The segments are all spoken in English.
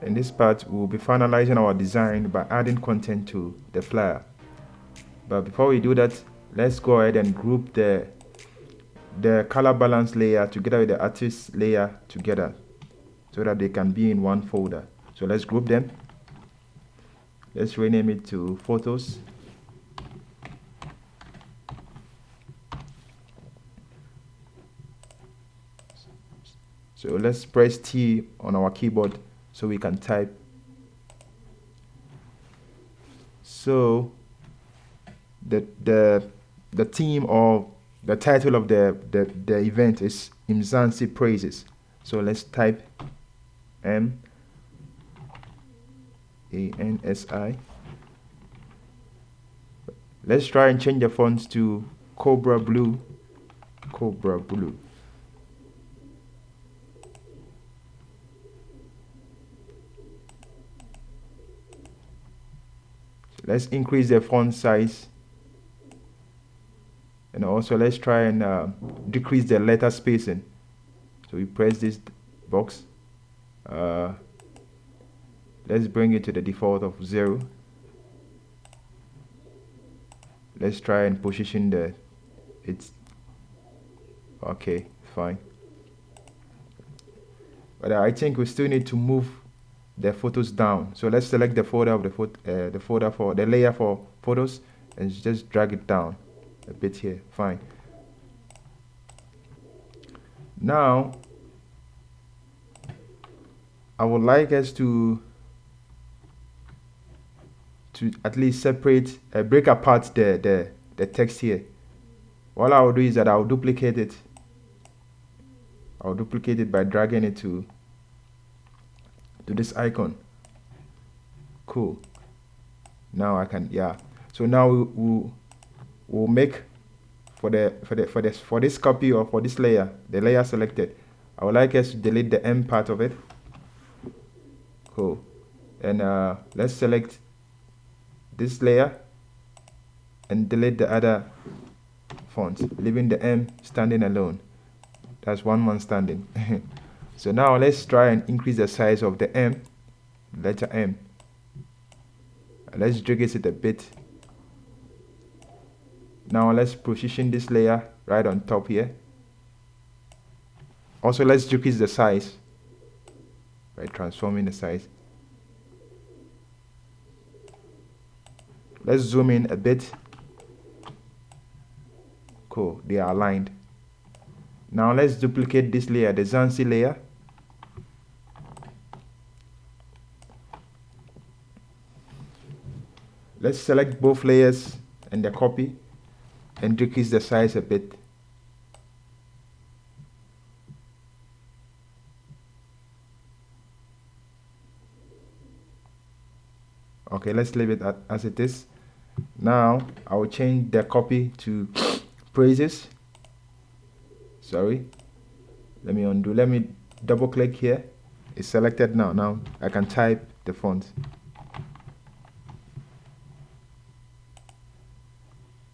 In this part, we'll be finalizing our design by adding content to the flyer. But before we do that, let's go ahead and group the color balance layer together with the artist layer together so that they can be in one folder. So let's group them. Let's rename it to photos. So let's press T on our keyboard so we can type. So the theme or the title of the event is Mzansi Praises. So let's type MANSI. Let's try and change the fonts to Cobra Blue. Cobra Blue. So let's increase the font size. And also let's try and decrease the letter spacing. So we press this box. Let's bring it to the default of 0. Let's try and position it's okay, fine. But I think we still need to move the photos down. So let's select the folder of the folder for the layer for photos and just drag it down a bit here. Fine. Now I would like us to at least separate, break apart the text here. What I will do is that I'll duplicate it. I'll duplicate it by dragging it to this icon. Cool. Now I can, yeah. So now we'll make for this copy or for this layer, the layer selected, I would like us to delete the M part of it. Cool. And let's select this layer and delete the other fonts, leaving the M standing alone. That's one man standing. So now let's try and increase the size of the M, letter M. Let's drag it a bit. Now let's position this layer right on top here. Also let's decrease the size by transforming the size. Let's zoom in a bit. Cool, they are aligned. Now let's duplicate this layer, the Zansi layer. Let's select both layers and the copy and decrease the size a bit. Okay, let's leave it as it is. Now I will change the copy to praises. Sorry, let me undo. Let me double click here. It's selected now. Now I can type the font.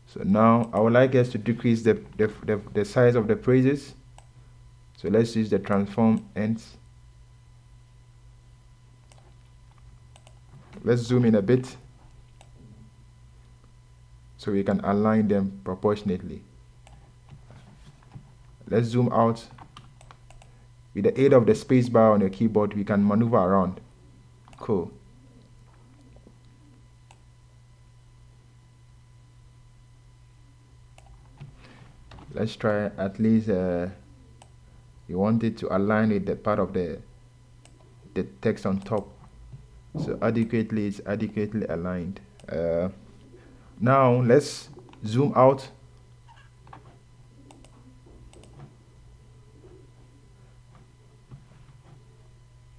So now I would like us to decrease the size of the praises. So let's use the transform ends. Let's zoom in a bit so we can align them proportionately. Let's zoom out. With the aid of the space bar on your keyboard, we can maneuver around. Cool. Let's try at least you want it to align with the part of the text on top. So adequately, it's adequately aligned. Now let's zoom out.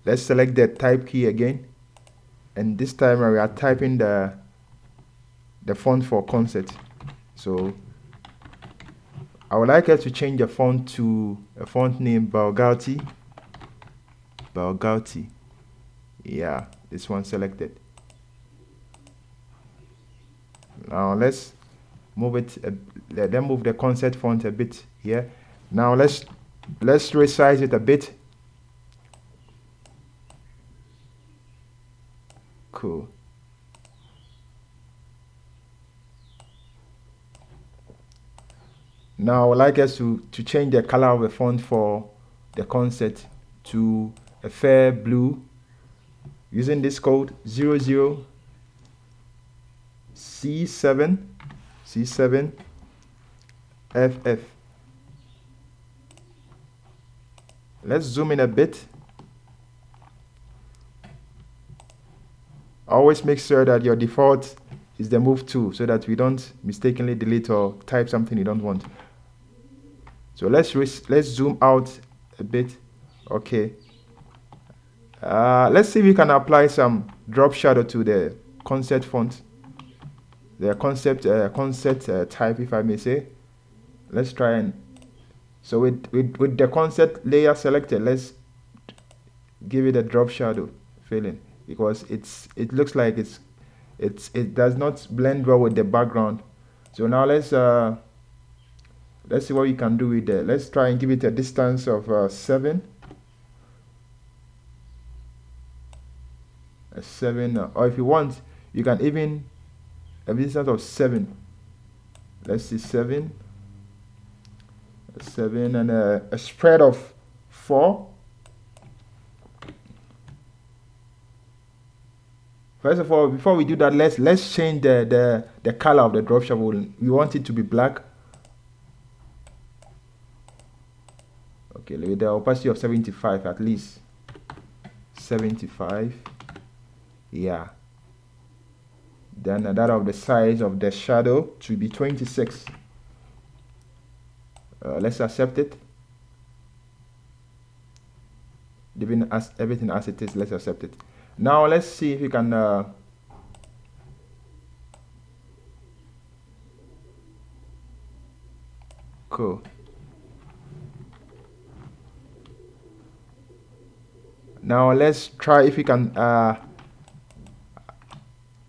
Let's select the type key again, and this time we are typing the font for concert. So I would like us to change the font to a font name Balgauti. Balgauti. Yeah, this one selected. Now let's move it. Then move the concert font a bit here. Now let's resize it a bit. Cool. Now I would like us to change the color of the font for the concept to a fair blue using this code 00C7FF. Let's zoom in a bit. Always make sure that your default is the move to, so that we don't mistakenly delete or type something you don't want. So let's zoom out a bit. Okay. Let's see if we can apply some drop shadow to the concept font, the concept type, if I may say. Let's try and so with the concept layer selected, let's give it a drop shadow feeling, because it looks like it does not blend well with the background. So now let's see what we can do with that. Let's try and give it a distance of 7. A 7, or if you want, you can even a distance of 7. Let's see, 7, and a spread of 4. First of all, before we do that, let's change the color of the drop shadow. We want it to be black. Okay, with the opacity of 75 at least. 75. Yeah. Then that of the size of the shadow to be 26. Let's accept it. Leaving everything as it is, let's accept it. Now let's see if we can cool. Now let's try if we can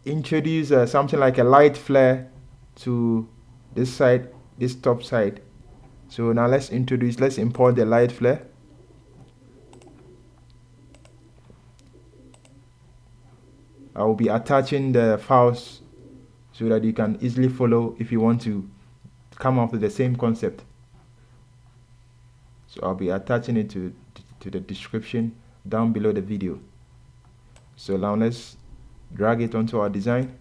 introduce something like a light flare to this side, this top side. So now let's import the light flare. I will be attaching the files so that you can easily follow if you want to come up with the same concept. So I'll be attaching it to the description down below the video. So now let's drag it onto our design.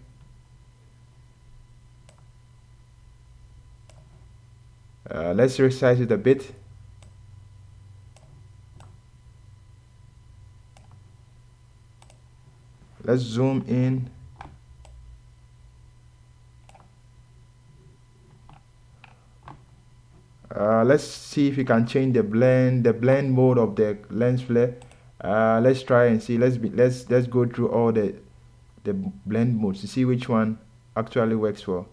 Let's resize it a bit. Let's zoom in. Let's see if we can change the blend mode of the lens flare. Let's try and see. Let's go through all the blend modes to see which one actually works well.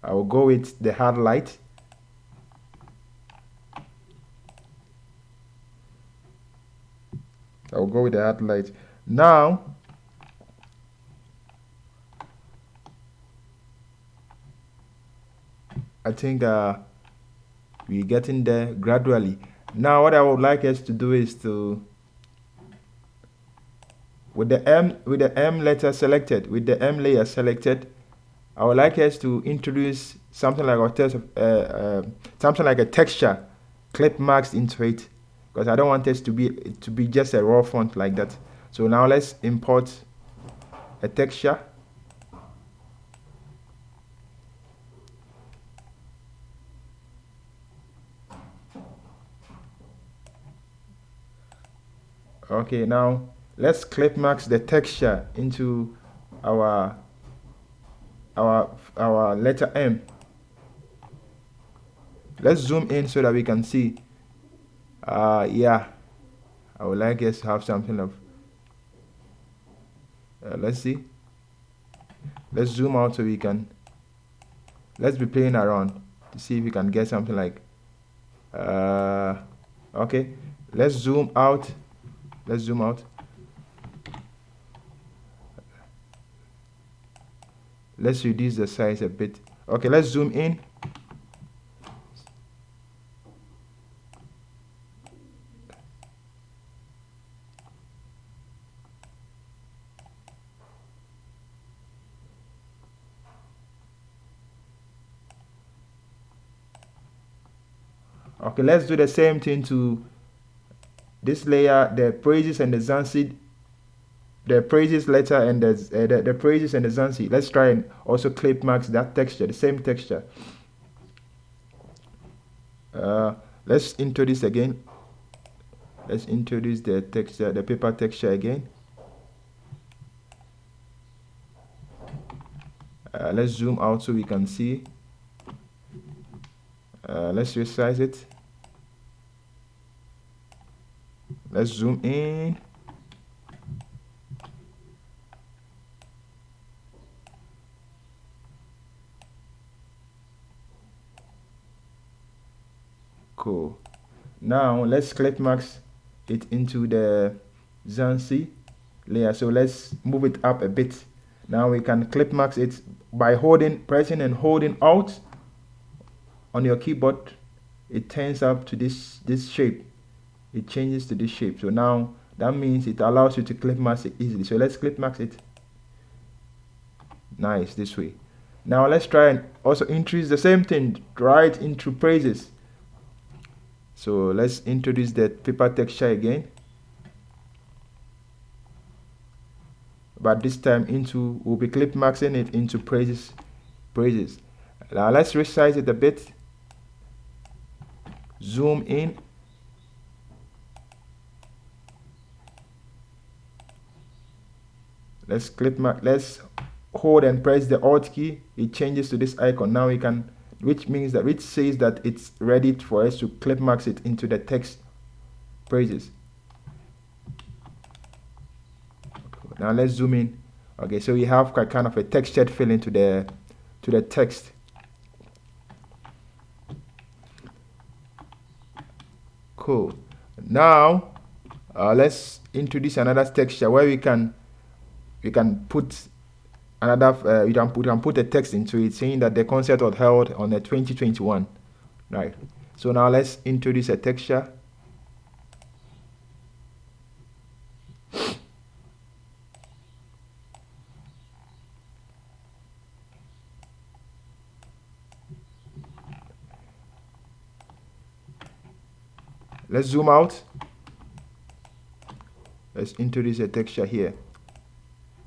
I will go with the hard light. I'll go with the hard light. Now I think we're getting there gradually. Now what I would like us to do is to, with the M letter selected, with the M layer selected, I would like us to introduce something like something like a texture clip marks into it, because I don't want this to be just a raw font like that. So now let's import a texture. Okay, now let's clip marks the texture into our letter M. Let's zoom in so that we can see. Yeah, I would like us to have something of let's see. Let's zoom out so we can, let's be playing around to see if we can get something like okay, let's zoom out. Let's zoom out. Let's reduce the size a bit. Okay, let's zoom in. Okay, let's do the same thing to this layer, the praises and the Zansi, the praises letter and the praises and the Zansi. Let's try and also clip marks that texture, the same texture. Let's introduce again. Let's introduce the texture, the paper texture again. Let's zoom out so we can see. Let's resize it. Let's zoom in. Cool. Now let's clip max it into the Zansi layer. So let's move it up a bit. Now we can clip max it by pressing and holding Alt on your keyboard. It turns up to this shape. It changes to this shape. So now that means it allows you to clip max it easily. So let's clip max it. Nice, this way. Now let's try and also introduce the same thing right into praises. So let's introduce the paper texture again, but this time we'll be clip maxing it into praises. Now let's resize it a bit, zoom in, let's hold and press the Alt key. It changes to this icon. Now we can, which says that it's ready for us to clip max it into the text praises. Now let's zoom in. Okay, so we have kind of a textured feeling to the text. Cool. Now let's introduce another texture where we can put another you can put a text into it saying that the concert was held on the 2021, right? So now let's introduce a texture. Let's zoom out. Let's introduce a texture here.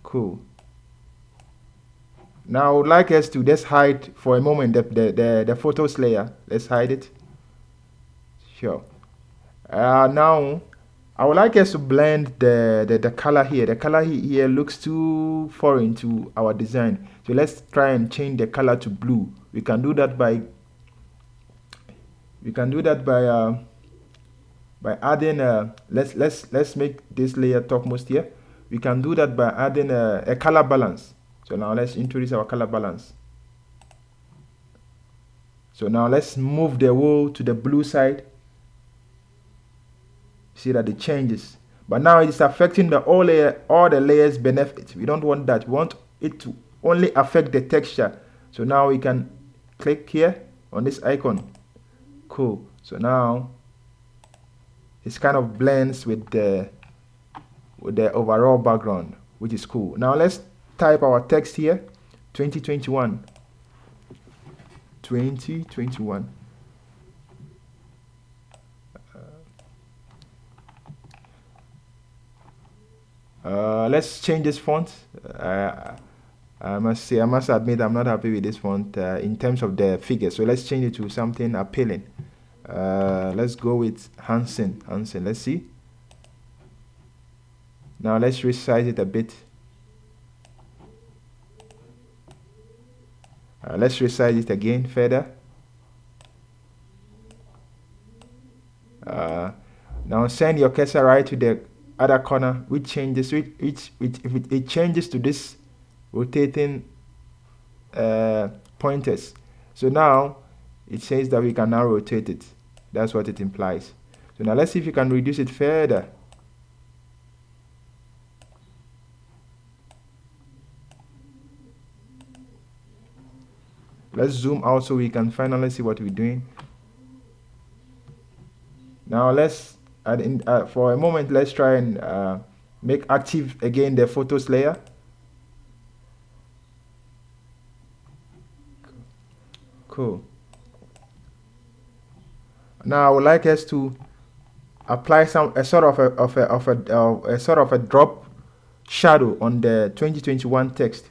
Cool. Now I would like us to just hide for a moment the photos layer. Let's hide it. Sure. Now I would like us to blend the color here. The color here looks too foreign to our design. So let's try and change the color to blue. We can do that by adding let's make this layer topmost here. We can do that by adding a color balance. So now let's introduce our color balance. So now let's move the wool to the blue side. See that it changes, but now it's affecting all the layers beneath it. We don't want that. We want it to only affect the texture. So now we can click here on this icon. Cool. So now it's kind of blends with the overall background, which is cool. Now let's type our text here, 2021. Let's change this font. I must admit I'm not happy with this font in terms of the figure. So let's change it to something appealing. Let's go with Hansen. Let's see. Now let's resize it a bit. Let's resize it again further. Now send your cursor right to the other corner, which changes it changes to this rotating pointers. So now it says that we can now rotate it. That's what it implies. So now let's see if you can reduce it further. Let's zoom out so we can finally see what we're doing. Now let's add in, for a moment, let's try and make active again the photos layer. Cool. Now I would like us to apply a sort of a drop shadow on the 2021 text.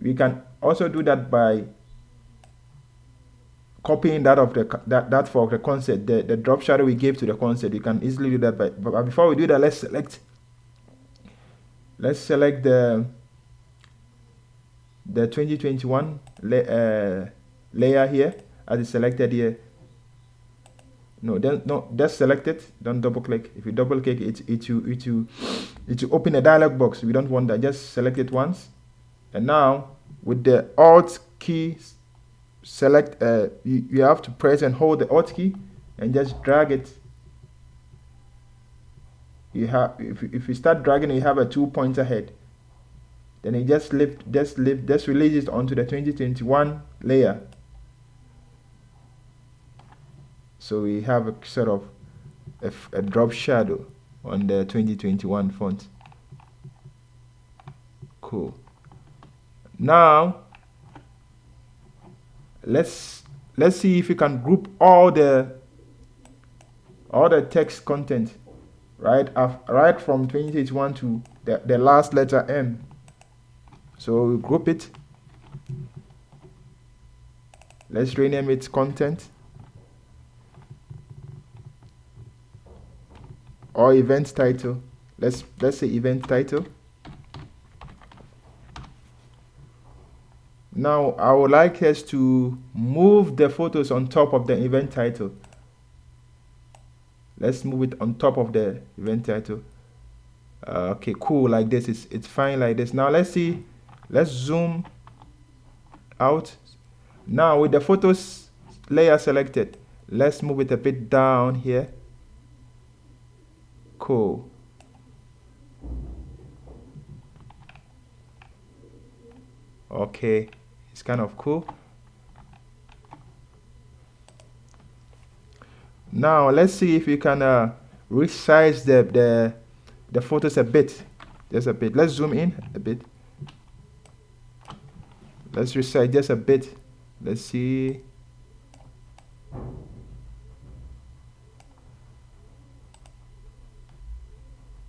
We can also do that by copying that of that for the concept, the drop shadow we gave to the concept. You can easily do that but before we do that, let's select the 2021 layer here as it's selected here. No, just select it, don't double click. If you double click it will open a dialog box. We don't want that. Just select it once, and now with the Alt key select, you have to press and hold the Alt key and just drag it. You have, if you start dragging, you have a 2-pointer head. Then you just release it onto the 2021 layer. So we have a sort of a drop shadow on the 2021 font. Cool. Now let's see if we can group all the text content right from 2021 to the last letter M. So we group it. Let's rename it content or event title. Let's say event title. Now I would like us to move the photos on top of the event title. Let's move it on top of the event title. Okay, cool. Like this, it's fine like this. Now let's see. Let's zoom out. Now with the photos layer selected, let's move it a bit down here. Cool. Okay, it's kind of cool. Now let's see if we can resize the photos a bit, just a bit. Let's zoom in a bit. Let's resize just a bit. Let's see.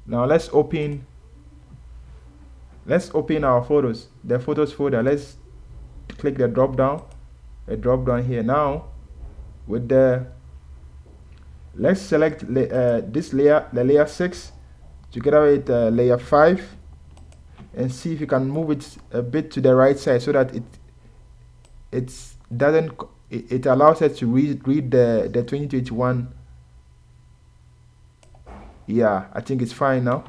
Now let's open our photos, the photos folder. Let's click the drop down here. Now with let's select this layer, the layer 6 together with layer 5, and see if you can move it a bit to the right side so that it allows us to read the 2021. Yeah, I think it's fine now.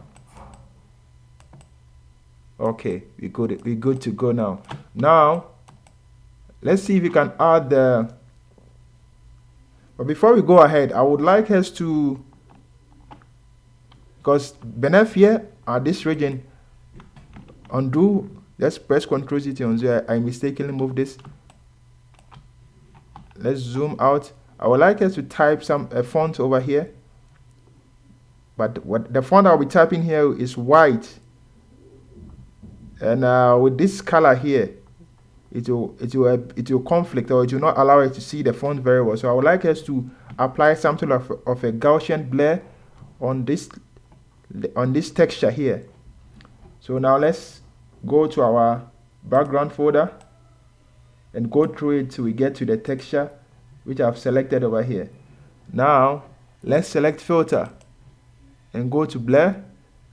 Okay, we're good to go now. Now let's see if we can add but before we go ahead, I would like us to, because beneath here at this region, undo, let's press Ctrl Z to undo. I mistakenly moved this. Let's zoom out. I would like us to type a font over here, but what the font I'll be typing here is white, and with this color here, it will conflict, or it will not allow us to see the font very well. So I would like us to apply something of a Gaussian blur on this texture here. So now let's go to our background folder and go through it till we get to the texture which I've selected over here. Now let's select filter and go to blur,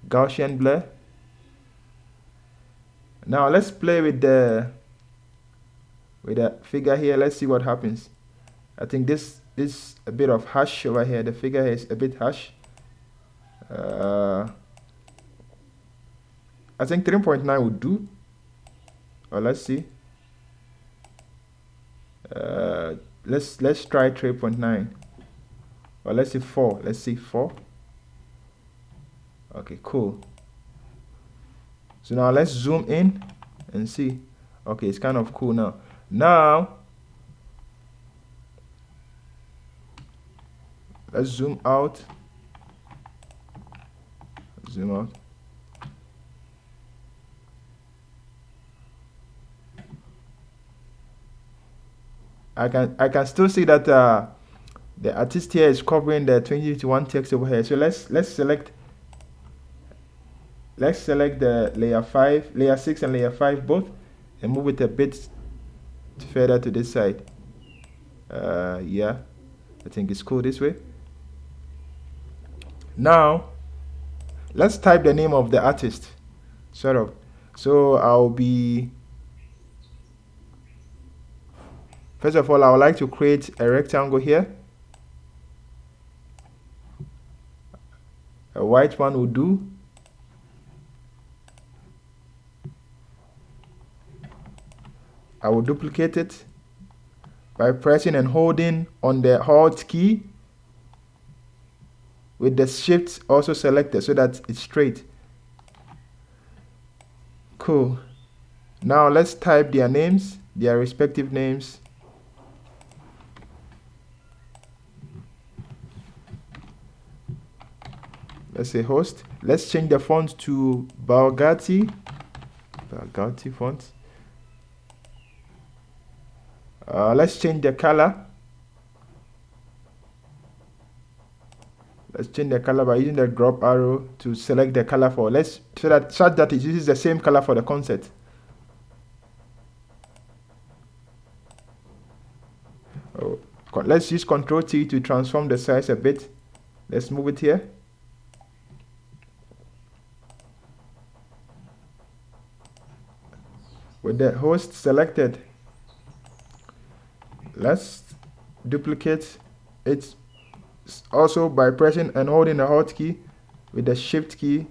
Gaussian blur. Now let's play with the figure here. Let's see what happens. I think this a bit of harsh over here. The figure here is a bit harsh. I think 3.9 would do. Or let's see. Let's try 3.9. Or let's see 4. Let's see 4. Okay, cool. So now let's zoom in and see. Okay, it's kind of cool now. Now let's zoom out. Zoom out. I can still see that the artist here is covering the 2021 text over here. So let's select the layer 5, layer 6 and layer 5 both, and move it a bit further to this side. Yeah, I think it's cool this way. Now let's type the name of the artist, sort of. So first of all, I would like to create a rectangle here. A white one will do. I will duplicate it by pressing and holding on the Alt key with the Shift also selected so that it's straight. Cool. Now let's type their names, their respective names. Let's say host. Let's change the font to Balgati font. Let's change the color. Let's change the color by using the drop arrow to select the color for so that it uses the same color for the concept. Let's use Ctrl T to transform the size a bit. Let's move it here. With the host selected, let's duplicate it also by pressing and holding the Alt key with the Shift key.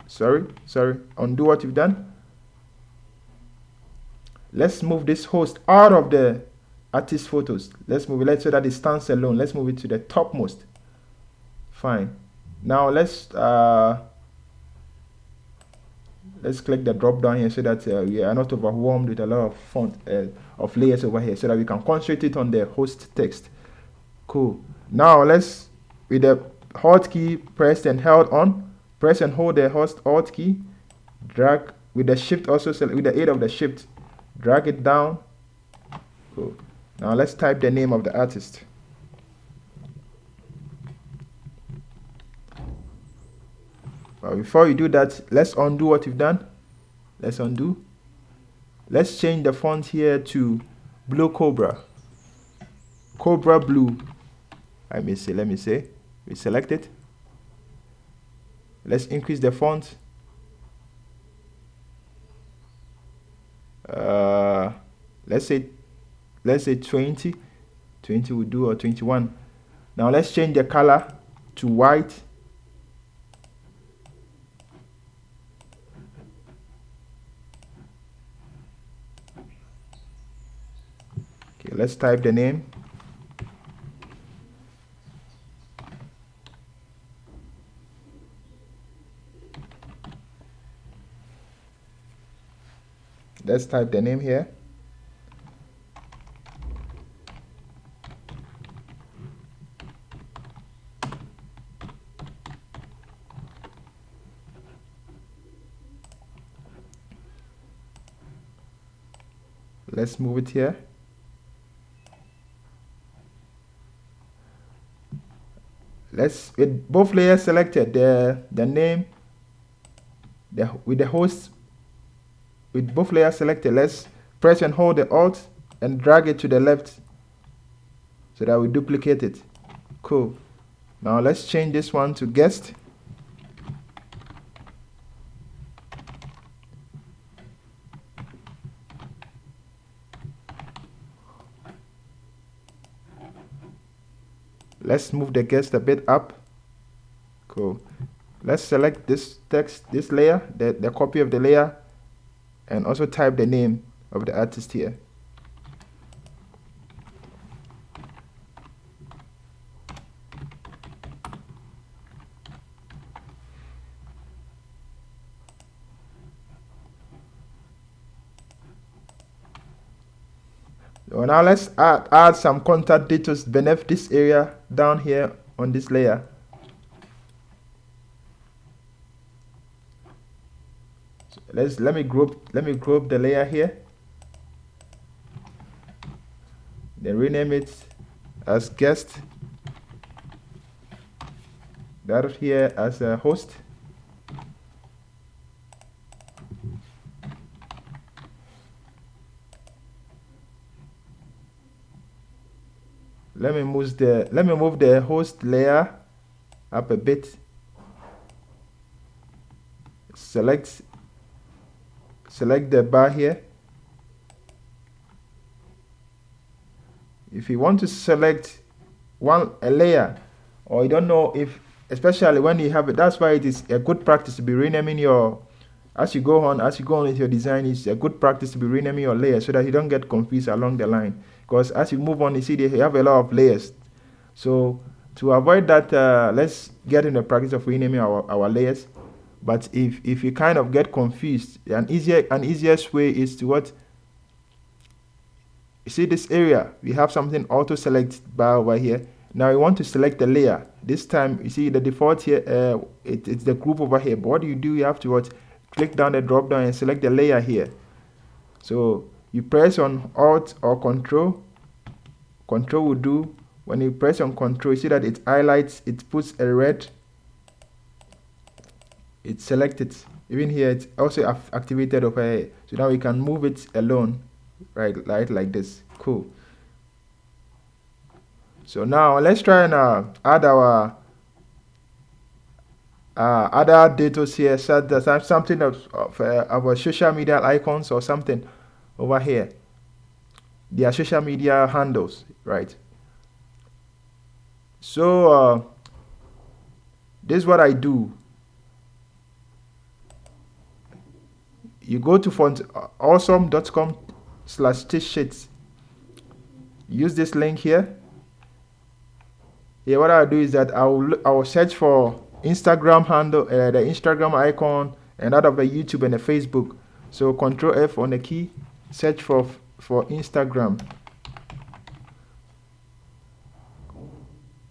Sorry, undo what you've done. Let's move this host out of the artist photos. Let's move it so that it stands alone. Let's move it to the topmost. Fine. Now let's click the drop down here so that we are not overwhelmed with a lot of font of layers over here, so that we can concentrate it on the host text. Cool. Now let's, with the Alt key pressed and held on, press and hold the host Alt key, drag with the Shift also, with the aid of the Shift, drag it down. Cool. Now let's type the name of the artist. But before you do that, let's undo what you've done. Let's undo. Let's change the font here to Blue Cobra. Cobra Blue. Let me say. We select it. Let's increase the font. Let's say 20. 20 will do, or 21. Now let's change the color to white. Okay, let's type the name. Let's type the name here. Let's move it here. Let's, with both layers selected, the name, with the host, with both layers selected, let's press and hold the Alt and drag it to the left so that we duplicate it. Cool. Now let's change this one to guest. Let's move the guest a bit up. Cool. Let's select this text, this layer, the copy of the layer, and also type the name of the artist here. So now let's add some contact details beneath this area down here on this layer. So let me group the layer here. then rename it as guest, that here as a host, let me move the host layer up a bit. Select the bar here. If you want to select a layer, or you don't know if, especially when you have it, that's why it is a good practice to be renaming your, as you go on with your design, it's a good practice to be renaming your layers so that you don't get confused along the line. Because as you move on, you see they have a lot of layers. So to avoid that, let's get in the practice of renaming our layers. But if you kind of get confused, an easiest way is to what? You see this area, we have something auto select bar over here. Now you want to select the layer. This time you see the default here, it's the group over here. But what do? You have to what? Click down the drop down and select the layer here. So you press on Alt or Control. Control will do. When you press on Control, you see that it highlights, it puts a red. It's selected. Even here, it's also activated over here. So now we can move it alone, right like this. Cool. So now let's try and add our other data here, something of our social media icons or something over here. Their social media handles, right? So this is what I do. You go to fontawesome.com/sheets. Use this link here. Here, what I'll do is that I will search for Instagram handle, the Instagram icon, and that of the YouTube and the Facebook. So Control F on the key, search for Instagram.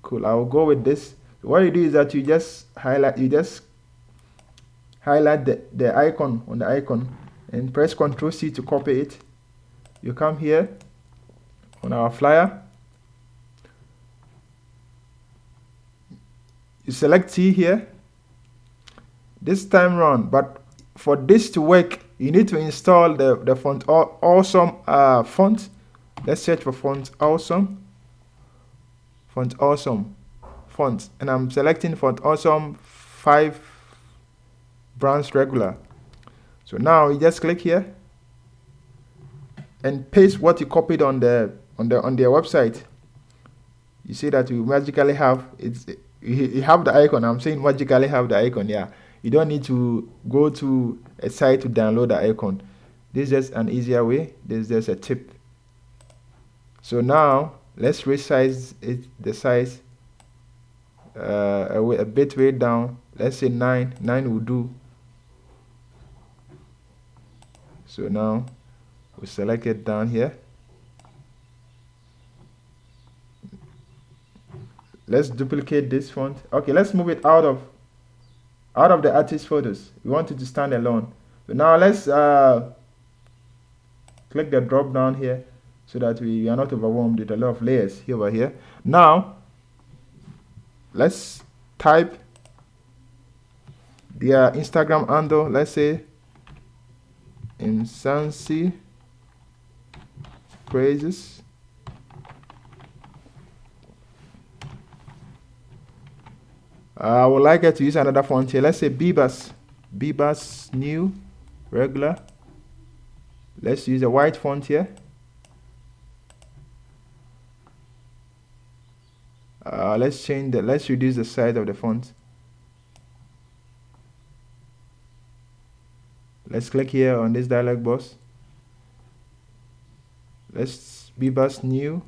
Cool. I will go with this. What you do is that you just highlight the icon on the icon and press Ctrl C to copy it. You come here on our flyer. You select T here. This time round, but for this to work, you need to install the Font Awesome font. Let's search for Font Awesome. Font Awesome font, and I'm selecting Font Awesome 5 Bronze Regular. So now you just click here and paste what you copied on their website. You see that you magically have you have the icon. I'm saying magically have the icon. Yeah, you don't need to go to a site to download the icon. This is just an easier way. This is just a tip. So now let's resize it, the size a bit way down. Let's say 9 will do. So now we select it down here. Let's duplicate this font. Okay, let's move it out of the artist photos. We want it to stand alone. So now let's click the drop down here so that we are not overwhelmed with a lot of layers here over here. Now let's type their Instagram handle. Let's say Insancy Praises. I would like it to use another font here. Let's say Bebas New Regular. Let's use a white font here. Let's reduce the size of the font. Let's click here on this dialog box. Let's Bebas New.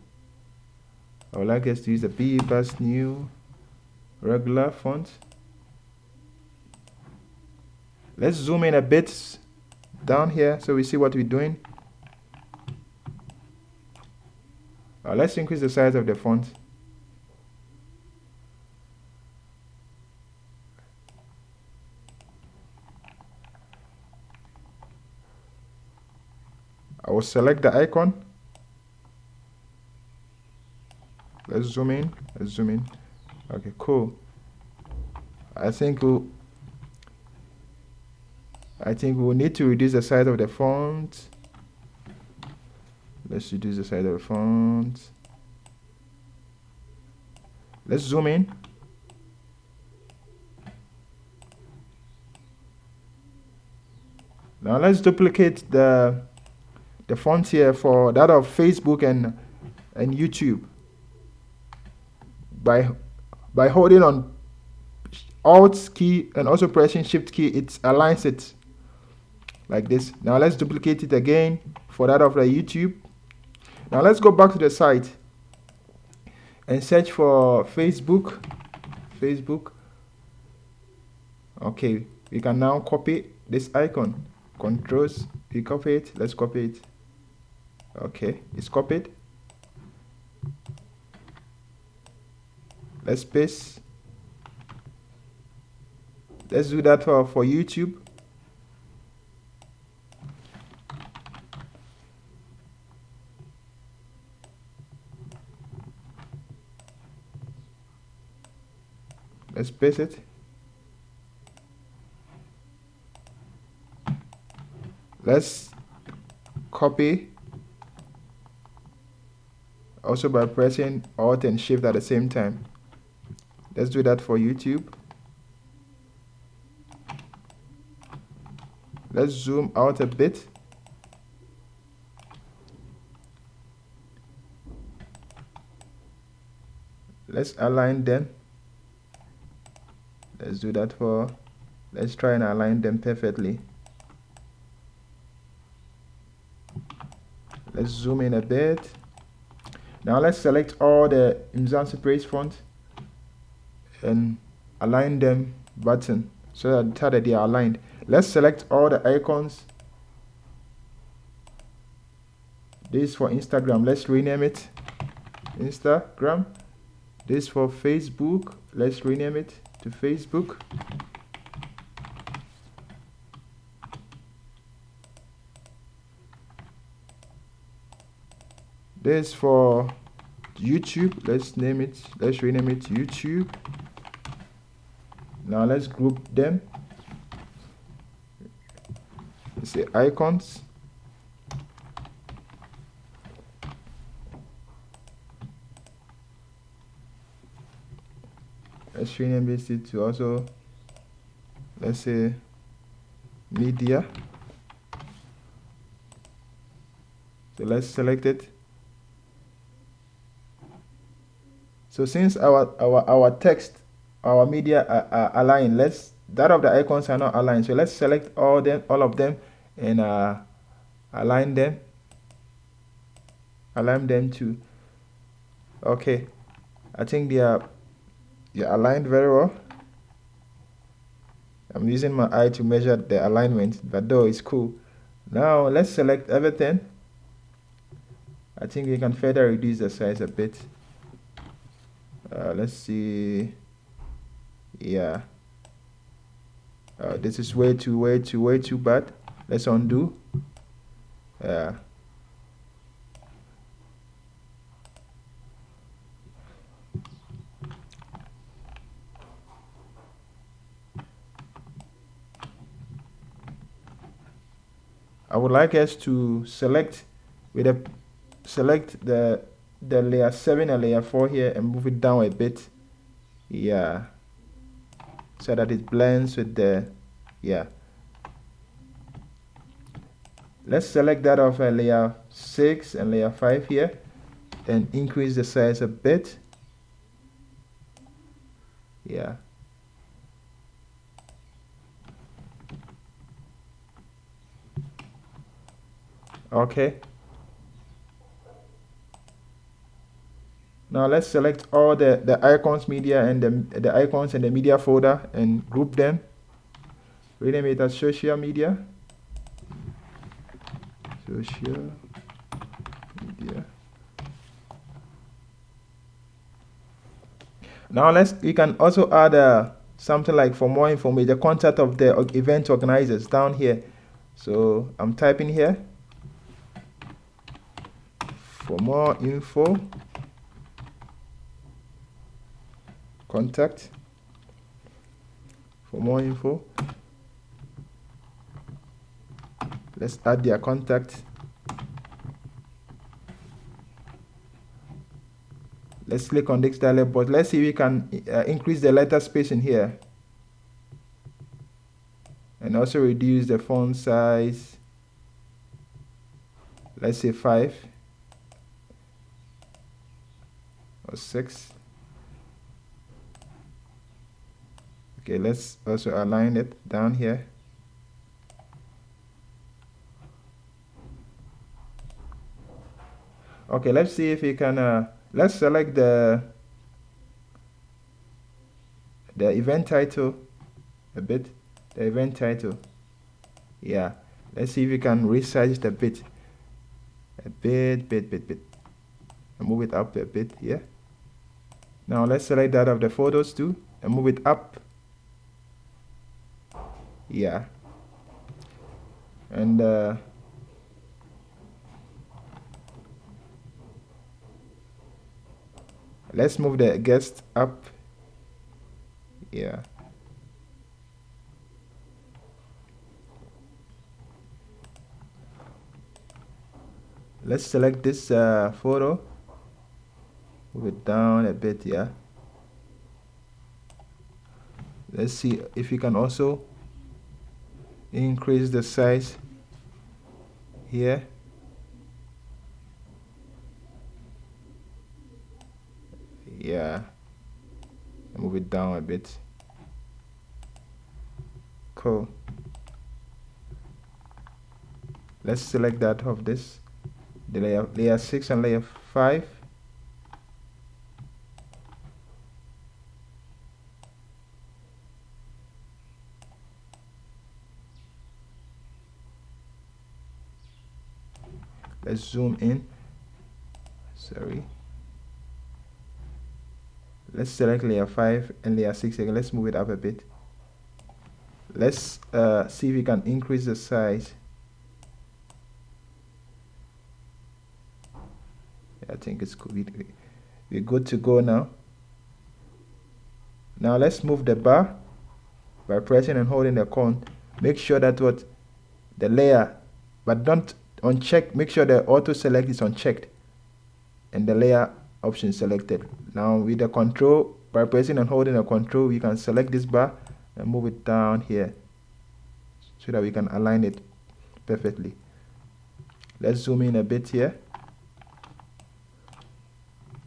I would like us to use the Bebas New Regular font. Let's zoom in a bit down here so we see what we're doing. Let's increase the size of the font. I will select the icon. Let's zoom in. Let's zoom in. Okay, cool. I think we'll need to reduce the size of the font. Let's reduce the size of the font. Let's zoom in. Now let's duplicate the font here for that of Facebook and YouTube. By holding on Alt key and also pressing Shift key, it aligns it like this. Now let's duplicate it again for that of the YouTube. Now let's go back to the site and search for Facebook. Okay, we can now copy this icon. Controls, we copy it. Let's copy it. Okay, it's copied. Let's paste. Let's do that for YouTube. Let's paste it. Let's copy also by pressing Alt and Shift at the same time. Let's do that for YouTube. Let's zoom out a bit. Let's align them. Let's do that let's try and align them perfectly. Let's zoom in a bit. Now let's select all the Mzansi Praise font and align them button so that they are aligned. Let's select all the icons. This for Instagram. Let's rename it Instagram. This for Facebook. Let's rename it to Facebook. This for YouTube. Let's rename it YouTube. Now let's group them. Let's say icons. Let's rename it to also, let's say, media. So let's select it. So since our text, our media are aligned, that of the icons are not aligned. So let's select all of them and align them to. Okay, I think they are aligned very well. I'm using my eye to measure the alignment, but though it's cool. Now let's select everything. I think we can further reduce the size a bit. Let's see. Yeah. This is way too bad. Let's undo. Yeah. I would like us to select the layer 7 and layer 4 here and move it down a bit. Yeah. So that it blends with the, yeah. Let's select that of layer 6 and layer 5 here and increase the size a bit. Yeah. Okay. Now let's select all the icons media and the icons in the media folder and group them. Rename it as social media. Social media. Now we can also add something like for more information, the contact of the event organizers down here. So I'm typing here. For more info, contact for more info. Let's add their contact. Let's click on this dialog box. Let's see if we can increase the letter space in here, and also reduce the font size. Let's say 5 or 6. Okay, let's also align it down here. Okay, let's see if we can let's select the event title a bit. The event title. Yeah. Let's see if we can resize it a bit. And move it up a bit here. Now let's select that of the photos too and move it up. Yeah. And let's move the guest up. Yeah. Let's select this photo. Move it down a bit. Yeah. Let's see if we can also increase the size here. Yeah. Move it down a bit. Cool. Let's select that of this, the layer 6 and layer 5. Let's zoom in. Sorry. Let's select layer 5 and layer 6 again. Let's move it up a bit. Let's see if we can increase the size. I think it's good. We're good to go now. Now let's move the bar by pressing and holding the con. Make sure that what the layer, but don't uncheck. Make sure the auto select is unchecked and the layer option selected. Now with the control, by pressing and holding the control, we can select this bar and move it down here so that we can align it perfectly. Let's zoom in a bit here.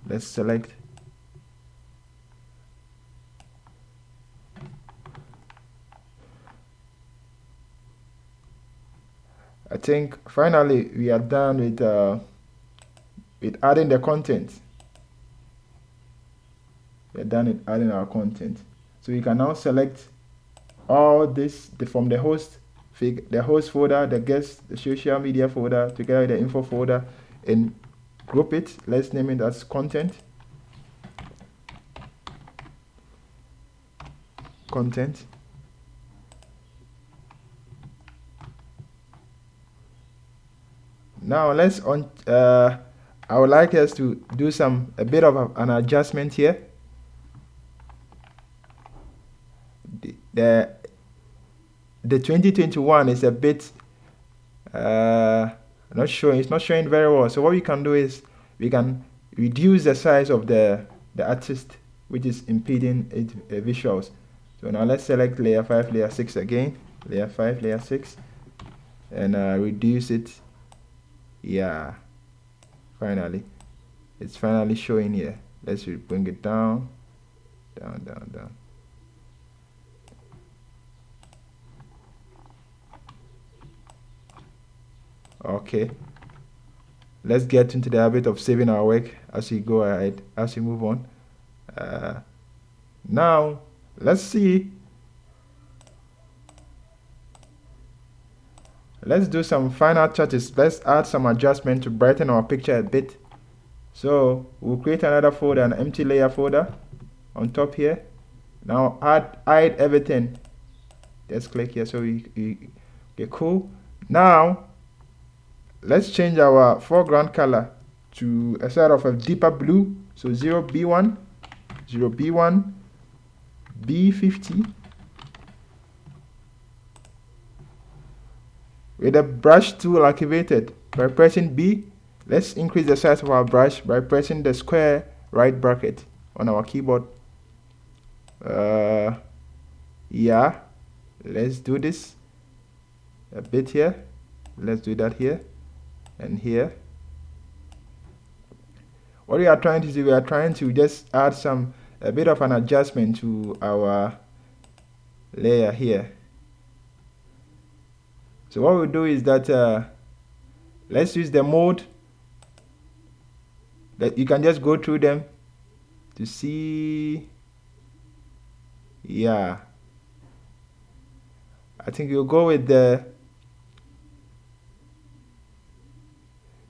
Let's select. I think finally we are done with adding the content. We are done with adding our content. So we can now select all this from the host folder, the guest, the social media folder, together with the info folder, and group it. Let's name it as content. Now let's I would like us to do a bit of an adjustment here. The 2021 is a bit not showing. It's not showing very well. So what we can do is we can reduce the size of the artist, which is impeding it visuals. So now let's select layer 5, layer 6 again. Layer 5, layer 6, and reduce it. Yeah. Finally, it's finally showing here. Let's bring it down, down. Okay, let's get into the habit of saving our work as we go ahead, as we move on. Now let's see, let's do some final touches. Let's add some adjustment to brighten our picture a bit. So we'll create another folder, an empty layer folder on top here. Now hide everything. Just click here. So we okay, cool. Now let's change our foreground color to a sort of a deeper blue. So 0B1, B50. With the brush tool activated, by pressing B, let's increase the size of our brush by pressing the square right bracket on our keyboard. Yeah, let's do this a bit here. Let's do that here and here. What we are trying to do, we are trying to just add a bit of an adjustment to our layer here. So what we'll do is that let's use the mode that you can just go through them to see. Yeah, I think you'll go with the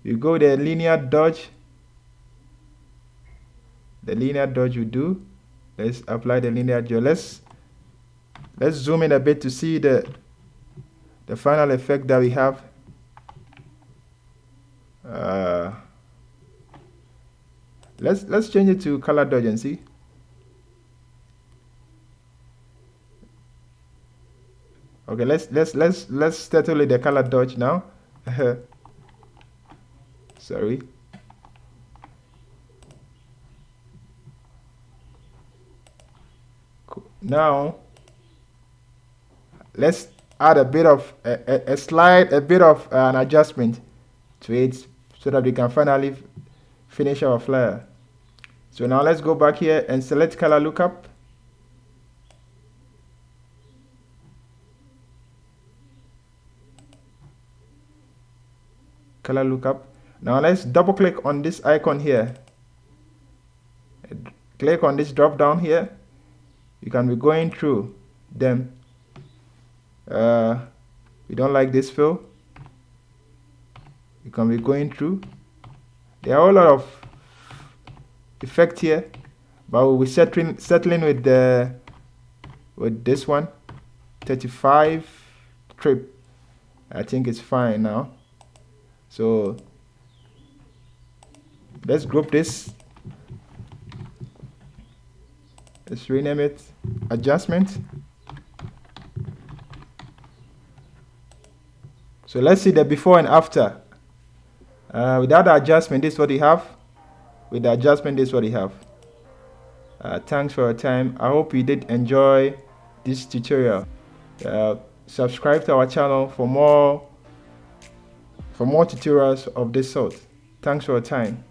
linear dodge. The linear dodge you do. Let's apply the linear dodge. Let's zoom in a bit to see the final effect that we have. Let's change it to color dodge and see. Okay, let's settle with the color dodge now. Sorry. Cool. Now let's add a bit of an adjustment to it so that we can finally finish our flyer. So now let's go back here and select color lookup. Color lookup. Now let's double click on this icon here. Click on this drop down here. You can be going through them. We don't like this fill. You can be going through. There are a lot of effect here, but we'll be settling with this one. 35 trip. I think it's fine now. So let's group this. Let's rename it adjustment. So let's see the before and after. Without the adjustment, this is what you have. With the adjustment, this is what you have. Thanks for your time. I hope you did enjoy this tutorial. Subscribe to our channel for more tutorials of this sort. Thanks for your time.